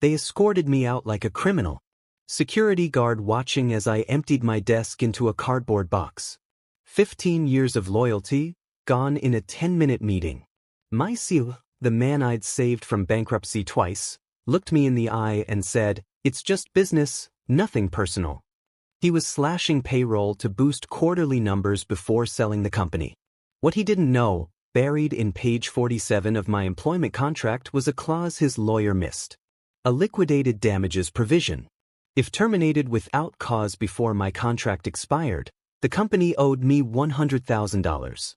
They escorted me out like a criminal. Security guard watching as I emptied my desk into a cardboard box. 15 years of loyalty, gone in a 10-minute meeting. My CEO, the man I'd saved from bankruptcy twice, looked me in the eye and said, "It's just business, nothing personal." He was slashing payroll to boost quarterly numbers before selling the company. What he didn't know, buried in page 47 of my employment contract, was a clause his lawyer missed. A liquidated damages provision. If terminated without cause before my contract expired, the company owed me $100,000.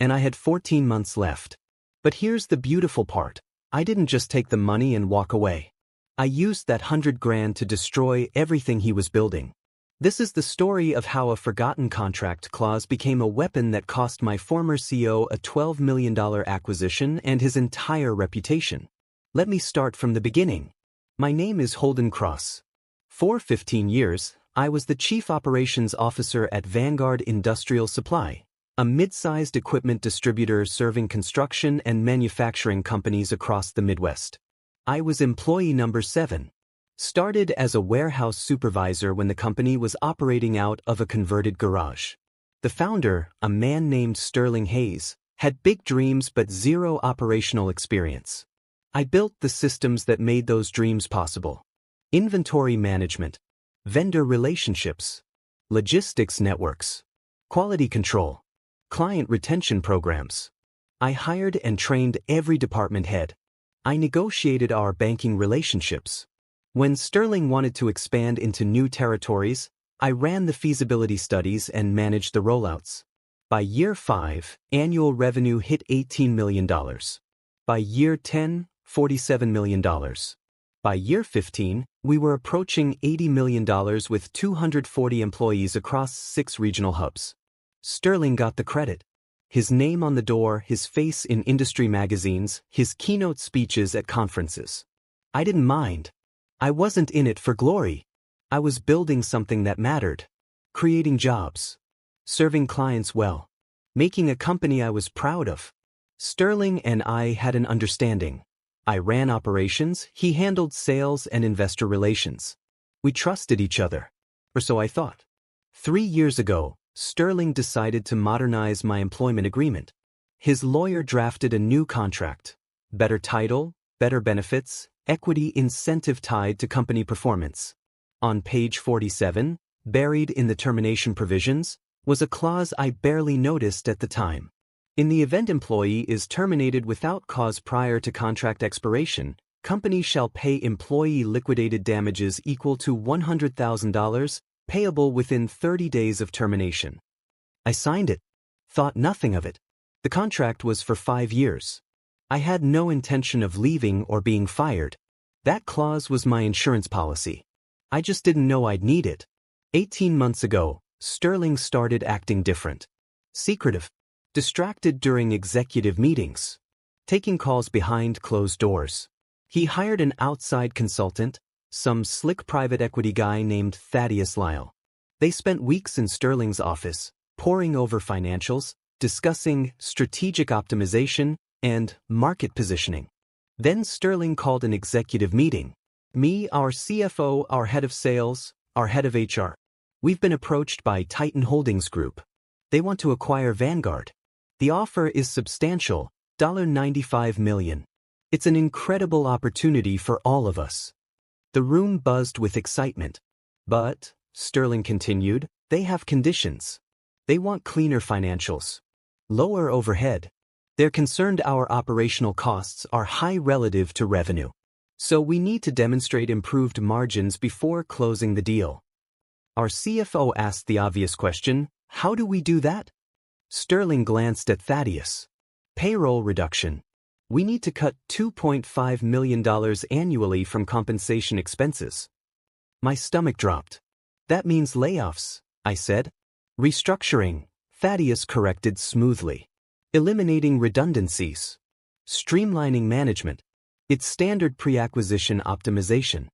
And I had 14 months left. But here's the beautiful part. I didn't just take the money and walk away. I used that $100,000 to destroy everything he was building. This is the story of how a forgotten contract clause became a weapon that cost my former CEO a $12 million acquisition and his entire reputation. Let me start from the beginning. My name is Holden Cross. For 15 years, I was the Chief Operations Officer at Vanguard Industrial Supply, a mid-sized equipment distributor serving construction and manufacturing companies across the Midwest. I was employee number 7. Started as a warehouse supervisor when the company was operating out of a converted garage. The founder, a man named Sterling Hayes, had big dreams but zero operational experience. I built the systems that made those dreams possible. Inventory management, vendor relationships, logistics networks, quality control, client retention programs. I hired and trained every department head. I negotiated our banking relationships. When Sterling wanted to expand into new territories, I ran the feasibility studies and managed the rollouts. By year 5, annual revenue hit $18 million. By year 10, $47 million. By year 15, we were approaching $80 million with 240 employees across 6 regional hubs. Sterling got the credit. His name on the door, his face in industry magazines, his keynote speeches at conferences. I didn't mind. I wasn't in it for glory. I was building something that mattered. Creating jobs. Serving clients well. Making a company I was proud of. Sterling and I had an understanding. I ran operations, he handled sales and investor relations. We trusted each other. Or so I thought. 3 years ago, Sterling decided to modernize my employment agreement. His lawyer drafted a new contract. Better title, better benefits, equity incentive tied to company performance. On page 47, buried in the termination provisions, was a clause I barely noticed at the time. In the event employee is terminated without cause prior to contract expiration, company shall pay employee liquidated damages equal to $100,000, payable within 30 days of termination. I signed it. Thought nothing of it. The contract was for 5 years. I had no intention of leaving or being fired. That clause was my insurance policy. I just didn't know I'd need it. 18 months ago, Sterling started acting different. Secretive. Distracted during executive meetings. Taking calls behind closed doors. He hired an outside consultant, some slick private equity guy named Thaddeus Lyle. They spent weeks in Sterling's office, poring over financials, discussing strategic optimization and market positioning. Then Sterling called an executive meeting. Me, our CFO, our head of sales, our head of HR. We've been approached by Titan Holdings Group. They want to acquire Vanguard. The offer is substantial, $95 million. It's an incredible opportunity for all of us. The room buzzed with excitement. But, Sterling continued, they have conditions. They want cleaner financials. Lower overhead. They're concerned our operational costs are high relative to revenue. So we need to demonstrate improved margins before closing the deal. Our CFO asked the obvious question, how do we do that? Sterling glanced at Thaddeus. Payroll reduction. We need to cut $2.5 million annually from compensation expenses. My stomach dropped. That means layoffs, I said. Restructuring, Thaddeus corrected smoothly. Eliminating redundancies. Streamlining management. It's standard pre-acquisition optimization.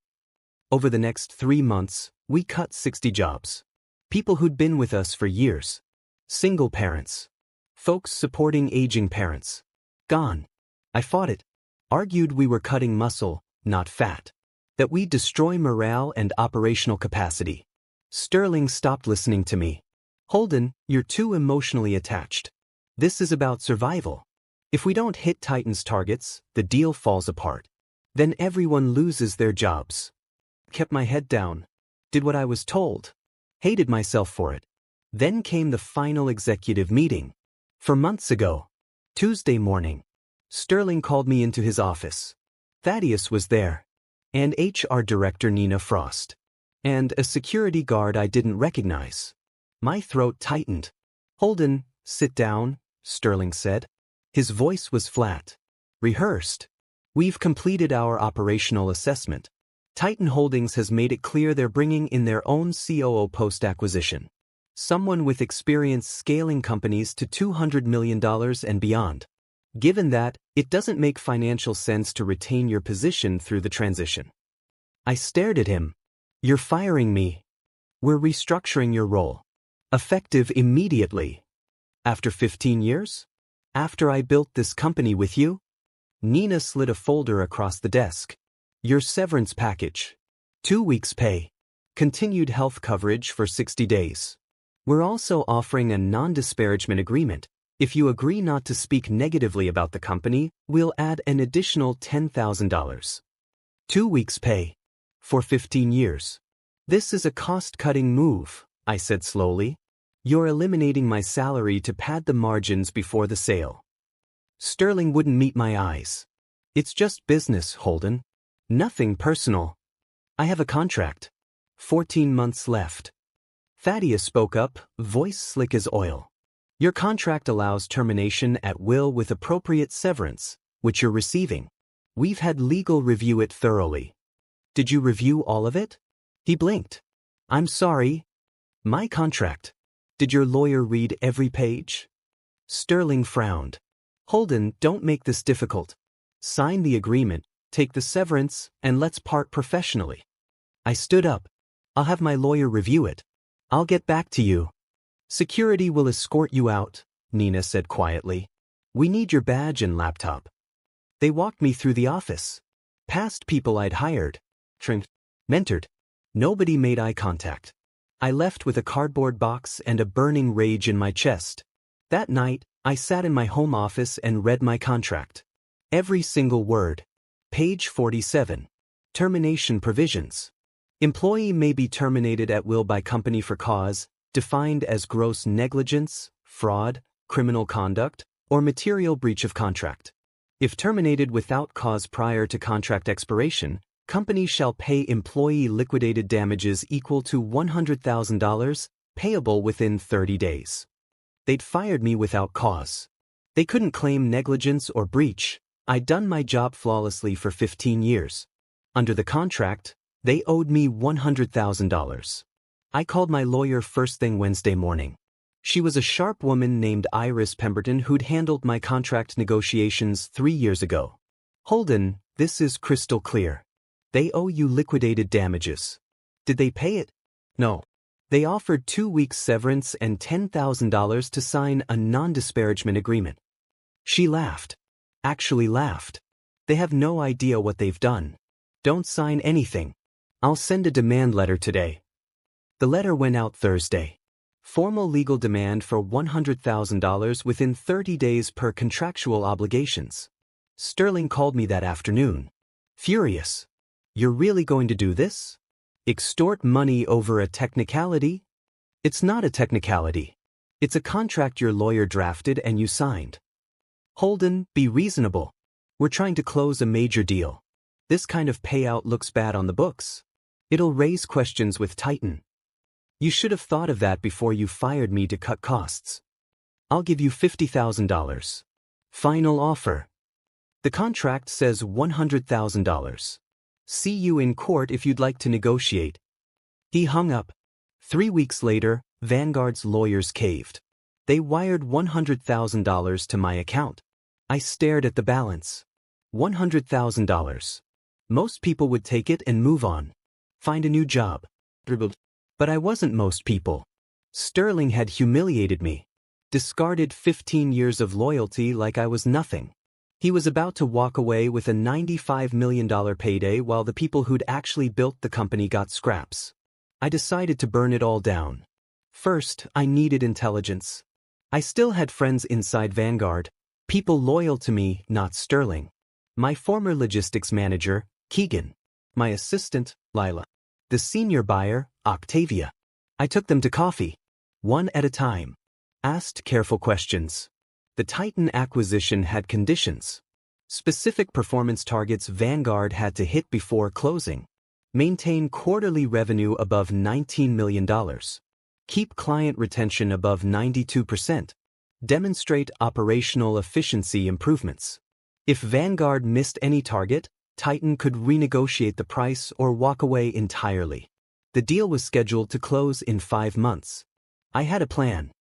Over the next 3 months, we cut 60 jobs. People who'd been with us for years. Single parents. Folks supporting aging parents. Gone. I fought it. Argued we were cutting muscle, not fat. That we destroy morale and operational capacity. Sterling stopped listening to me. Holden, you're too emotionally attached. This is about survival. If we don't hit Titan's targets, the deal falls apart. Then everyone loses their jobs. Kept my head down. Did what I was told. Hated myself for it. Then came the final executive meeting. For months ago. Tuesday morning. Sterling called me into his office. Thaddeus was there. And HR Director Nina Frost. And a security guard I didn't recognize. My throat tightened. Holden, sit down, Sterling said. His voice was flat. Rehearsed. We've completed our operational assessment. Titan Holdings has made it clear they're bringing in their own COO post-acquisition. Someone with experience scaling companies to $200 million and beyond. Given that, it doesn't make financial sense to retain your position through the transition. I stared at him. You're firing me. We're restructuring your role. Effective immediately. After 15 years? After I built this company with you? Nina slid a folder across the desk. Your severance package. 2 weeks' pay. Continued health coverage for 60 days. We're also offering a non-disparagement agreement. If you agree not to speak negatively about the company, we'll add an additional $10,000. 2 weeks' pay. For 15 years. This is a cost-cutting move, I said slowly. You're eliminating my salary to pad the margins before the sale. Sterling wouldn't meet my eyes. It's just business, Holden. Nothing personal. I have a contract. 14 months left. Thaddeus spoke up, voice slick as oil. Your contract allows termination at will with appropriate severance, which you're receiving. We've had legal review it thoroughly. Did you review all of it? He blinked. I'm sorry. My contract. Did your lawyer read every page? Sterling frowned. Holden, don't make this difficult. Sign the agreement, take the severance, and let's part professionally. I stood up. I'll have my lawyer review it. I'll get back to you. Security will escort you out, Nina said quietly. We need your badge and laptop. They walked me through the office. Past people I'd hired, trained, mentored. Nobody made eye contact. I left with a cardboard box and a burning rage in my chest. That night, I sat in my home office and read my contract. Every single word. Page 47. Termination provisions. Employee may be terminated at will by company for cause, defined as gross negligence, fraud, criminal conduct, or material breach of contract. If terminated without cause prior to contract expiration, company shall pay employee liquidated damages equal to $100,000, payable within 30 days. They'd fired me without cause. They couldn't claim negligence or breach. I'd done my job flawlessly for 15 years. Under the contract, they owed me $100,000. I called my lawyer first thing Wednesday morning. She was a sharp woman named Iris Pemberton who'd handled my contract negotiations 3 years ago. Holden, this is crystal clear. They owe you liquidated damages. Did they pay it? No. They offered 2 weeks severance and $10,000 to sign a non-disparagement agreement. She laughed. Actually laughed. They have no idea what they've done. Don't sign anything. I'll send a demand letter today. The letter went out Thursday. Formal legal demand for $100,000 within 30 days per contractual obligations. Sterling called me that afternoon. Furious. You're really going to do this? Extort money over a technicality? It's not a technicality. It's a contract your lawyer drafted and you signed. Holden, be reasonable. We're trying to close a major deal. This kind of payout looks bad on the books. It'll raise questions with Titan. You should have thought of that before you fired me to cut costs. I'll give you $50,000. Final offer. The contract says $100,000. See you in court if you'd like to negotiate. He hung up. 3 weeks later, Vanguard's lawyers caved. They wired $100,000 to my account. I stared at the balance. $100,000. Most people would take it and move on. Find a new job. But I wasn't most people. Sterling had humiliated me. Discarded 15 years of loyalty like I was nothing. He was about to walk away with a $95 million payday while the people who'd actually built the company got scraps. I decided to burn it all down. First, I needed intelligence. I still had friends inside Vanguard, people loyal to me, not Sterling. My former logistics manager, Keegan. My assistant, Lila. The senior buyer, Octavia. I took them to coffee. One at a time. Asked careful questions. The Titan acquisition had conditions. Specific performance targets Vanguard had to hit before closing. Maintain quarterly revenue above $19 million. Keep client retention above 92%. Demonstrate operational efficiency improvements. If Vanguard missed any target, Titan could renegotiate the price or walk away entirely. The deal was scheduled to close in 5 months. I had a plan.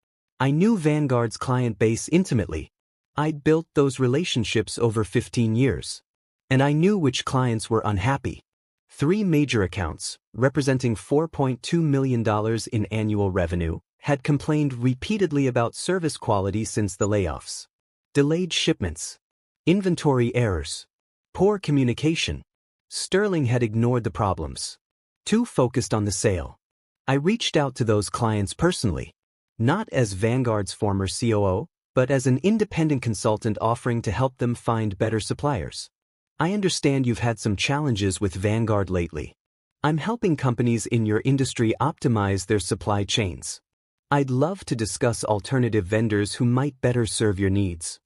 I knew Vanguard's client base intimately. I'd built those relationships over 15 years. And I knew which clients were unhappy. 3 major accounts, representing $4.2 million in annual revenue, had complained repeatedly about service quality since the layoffs. Delayed shipments. Inventory errors. Poor communication. Sterling had ignored the problems. Too focused on the sale. I reached out to those clients personally. Not as Vanguard's former COO, but as an independent consultant offering to help them find better suppliers. I understand you've had some challenges with Vanguard lately. I'm helping companies in your industry optimize their supply chains. I'd love to discuss alternative vendors who might better serve your needs.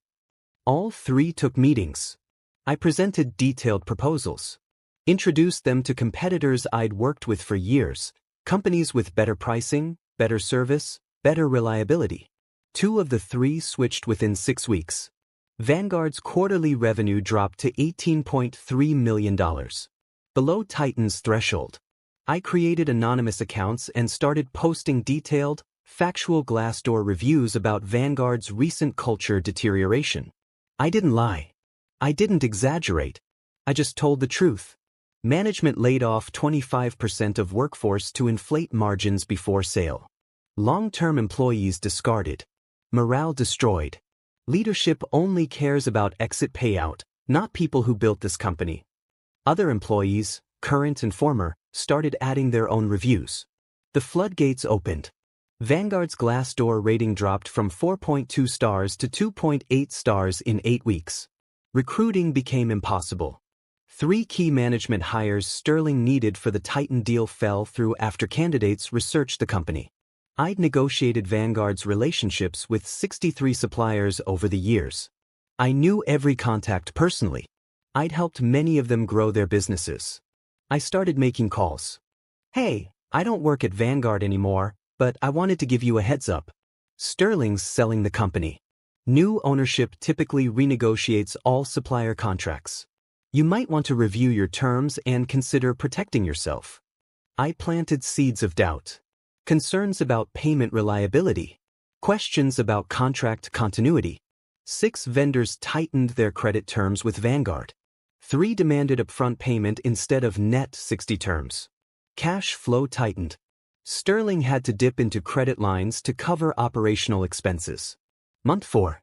All 3 took meetings. I presented detailed proposals. Introduced them to competitors I'd worked with for years, companies with better pricing, better service, better reliability. 2 of the 3 switched within 6 weeks. Vanguard's quarterly revenue dropped to $18.3 million. Below Titan's threshold. I created anonymous accounts and started posting detailed, factual Glassdoor reviews about Vanguard's recent culture deterioration. I didn't lie. I didn't exaggerate. I just told the truth. Management laid off 25% of workforce to inflate margins before sale. Long-term employees discarded. Morale destroyed. Leadership only cares about exit payout, not people who built this company. Other employees, current and former, started adding their own reviews. The floodgates opened. Vanguard's Glassdoor rating dropped from 4.2 stars to 2.8 stars in 8 weeks. Recruiting became impossible. 3 key management hires Sterling needed for the Titan deal fell through after candidates researched the company. I'd negotiated Vanguard's relationships with 63 suppliers over the years. I knew every contact personally. I'd helped many of them grow their businesses. I started making calls. Hey, I don't work at Vanguard anymore, but I wanted to give you a heads up. Sterling's selling the company. New ownership typically renegotiates all supplier contracts. You might want to review your terms and consider protecting yourself. I planted seeds of doubt. Concerns about payment reliability. Questions about contract continuity. 6 vendors tightened their credit terms with Vanguard. 3 demanded upfront payment instead of net 60 terms. Cash flow tightened. Sterling had to dip into credit lines to cover operational expenses. Month 4.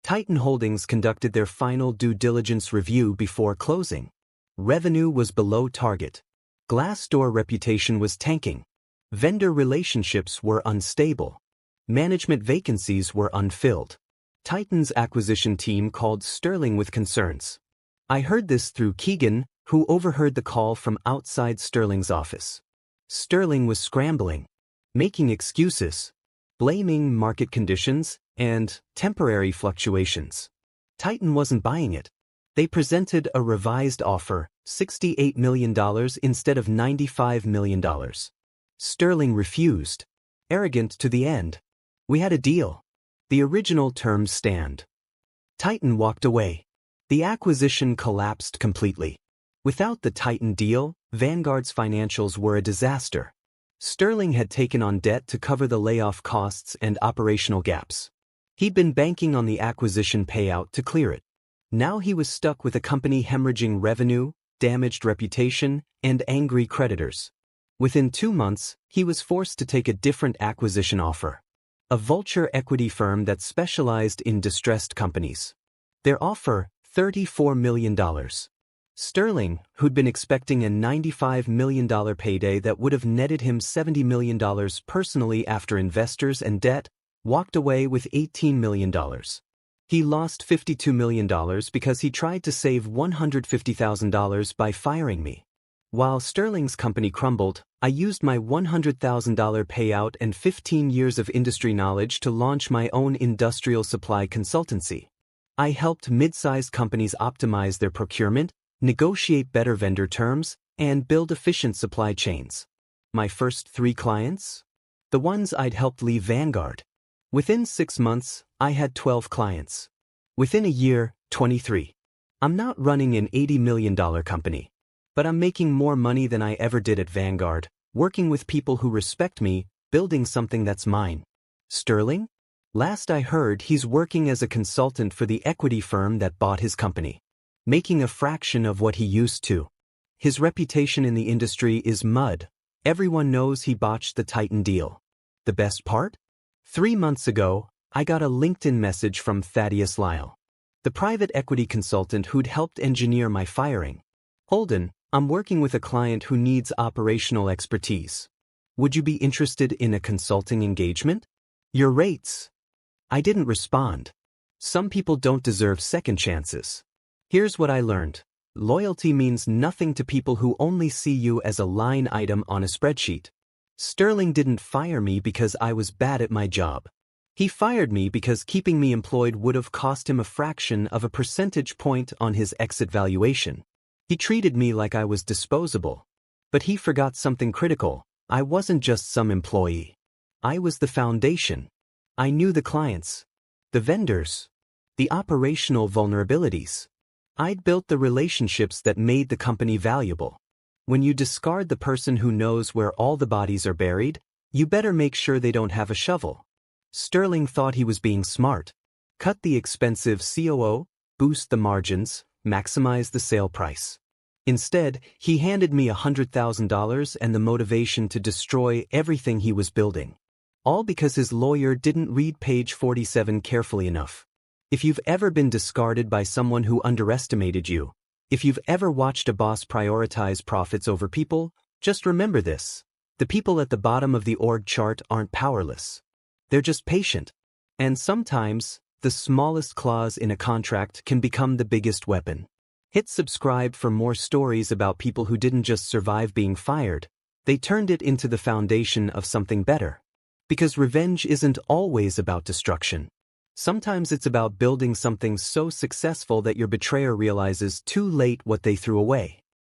Titan Holdings conducted their final due diligence review before closing. Revenue was below target. Glassdoor reputation was tanking. Vendor relationships were unstable. Management vacancies were unfilled. Titan's acquisition team called Sterling with concerns. I heard this through Keegan, who overheard the call from outside Sterling's office. Sterling was scrambling, making excuses, blaming market conditions and temporary fluctuations. Titan wasn't buying it. They presented a revised offer, $68 million instead of $95 million. Sterling refused. Arrogant to the end. We had a deal. The original terms stand. Titan walked away. The acquisition collapsed completely. Without the Titan deal, Vanguard's financials were a disaster. Sterling had taken on debt to cover the layoff costs and operational gaps. He'd been banking on the acquisition payout to clear it. Now he was stuck with a company hemorrhaging revenue, damaged reputation, and angry creditors. Within 2 months, he was forced to take a different acquisition offer. A vulture equity firm that specialized in distressed companies. Their offer, $34 million. Sterling, who'd been expecting a $95 million payday that would have netted him $70 million personally after investors and debt, walked away with $18 million. He lost $52 million because he tried to save $150,000 by firing me. While Sterling's company crumbled, I used my $100,000 payout and 15 years of industry knowledge to launch my own industrial supply consultancy. I helped mid-sized companies optimize their procurement, negotiate better vendor terms, and build efficient supply chains. My first 3 clients? The ones I'd helped leave Vanguard. Within 6 months, I had 12 clients. Within a year, 23. I'm not running an $80 million company. But I'm making more money than I ever did at Vanguard, working with people who respect me, building something that's mine. Sterling? Last I heard, he's working as a consultant for the equity firm that bought his company, making a fraction of what he used to. His reputation in the industry is mud. Everyone knows he botched the Titan deal. The best part? 3 months ago, I got a LinkedIn message from Thaddeus Lyle, the private equity consultant who'd helped engineer my firing. Holden, I'm working with a client who needs operational expertise. Would you be interested in a consulting engagement? Your rates? I didn't respond. Some people don't deserve second chances. Here's what I learned. Loyalty means nothing to people who only see you as a line item on a spreadsheet. Sterling didn't fire me because I was bad at my job. He fired me because keeping me employed would have cost him a fraction of a percentage point on his exit valuation. He treated me like I was disposable. But he forgot something critical. I wasn't just some employee. I was the foundation. I knew the clients, the vendors, the operational vulnerabilities. I'd built the relationships that made the company valuable. When you discard the person who knows where all the bodies are buried, you better make sure they don't have a shovel. Sterling thought he was being smart. Cut the expensive COO, boost the margins, maximize the sale price. Instead, he handed me $100,000 and the motivation to destroy everything he was building. All because his lawyer didn't read page 47 carefully enough. If you've ever been discarded by someone who underestimated you, if you've ever watched a boss prioritize profits over people, just remember this. The people at the bottom of the org chart aren't powerless. They're just patient. And sometimes, the smallest clause in a contract can become the biggest weapon. Hit subscribe for more stories about people who didn't just survive being fired, they turned it into the foundation of something better. Because revenge isn't always about destruction. Sometimes it's about building something so successful that your betrayer realizes too late what they threw away.